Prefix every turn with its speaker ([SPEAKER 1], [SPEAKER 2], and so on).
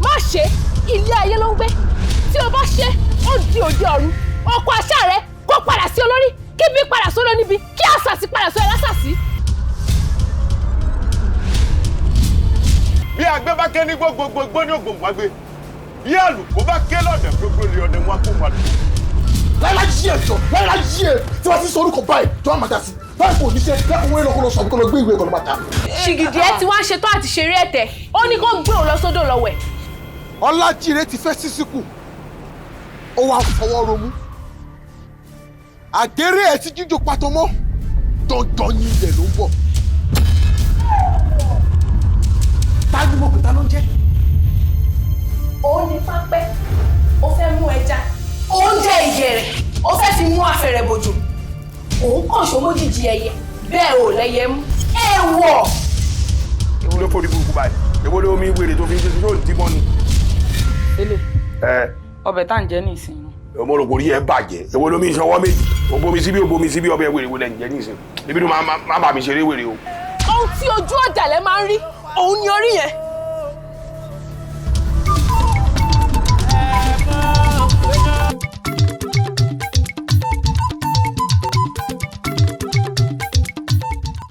[SPEAKER 1] má ṣe ilé ayé ló ń gbé tí o bá ṣe ó di òde ọ̀run ọkọ̀ àṣà rẹ kó padà sí olórí kí bí padà sóló níbi kí àṣàṣì padà sọ ẹlásàṣì.
[SPEAKER 2] bí àgbẹ̀ bá ké ní gbogbogbò ní ògbòǹgbò àgbẹ̀ bí àlùkò bá ké lọ́dẹ̀ gbogbo lè ọdẹ wọn kó wọn lù.
[SPEAKER 3] láyé yí ẹjọ́ láyé yí ẹ tí wọ́n ti sọ orúkọ báyìí tó wà máa dá sí báyìí kò ní ṣe lẹ́kùn wẹ́rẹ́ lọ́kọ́ lọ sọ àbíkọ́ lọ gbé ìwé ẹ̀kọ́ ló máa ta.
[SPEAKER 1] ṣìgìdì ẹ ti wá ń ṣetán àti ṣeré ẹ̀tẹ̀ ó ní kó gbé òun lọ sódò lọ wẹ̀.
[SPEAKER 3] Ọlájírè ti fẹ́ sísíkù ó wá fọwọ́ romú àgéré ẹ̀ tí jíjò pàtó mọ́ dandan ní ilẹ̀ ló ń bọ̀. tájú mọ̀ pé ta ló ń jẹ́.
[SPEAKER 1] ó ní pápẹ́ ó fẹ́ mú ẹja oúnjẹ ìgẹ̀rẹ̀ ó fẹ́ fi mú afẹ́rẹ́ bòjò òun kàn ṣó mójìjì ẹyẹ bẹ́ẹ̀ ò lẹ́yẹ mú ẹ wọ̀.
[SPEAKER 2] èwo ló forí burúkú báyìí èwo ló mi wèrè tó fi ń ṣe yóò dí mọ́nu.
[SPEAKER 4] Ele. Ọbẹ̀ tá ń jẹ ní ìsìn.
[SPEAKER 2] ọmọ rògbò rí ẹ bàjẹ́ èwo ló mi ń ṣọwọ́ méjì òbomi síbí ọbẹ̀ wèrè wọlé ń jẹ ní ìsìn ibi tó máa bá mi ṣeré wèrè o.
[SPEAKER 1] ohun tí ojú ọ̀dàlẹ̀ máa ń rí òun ni orí yẹn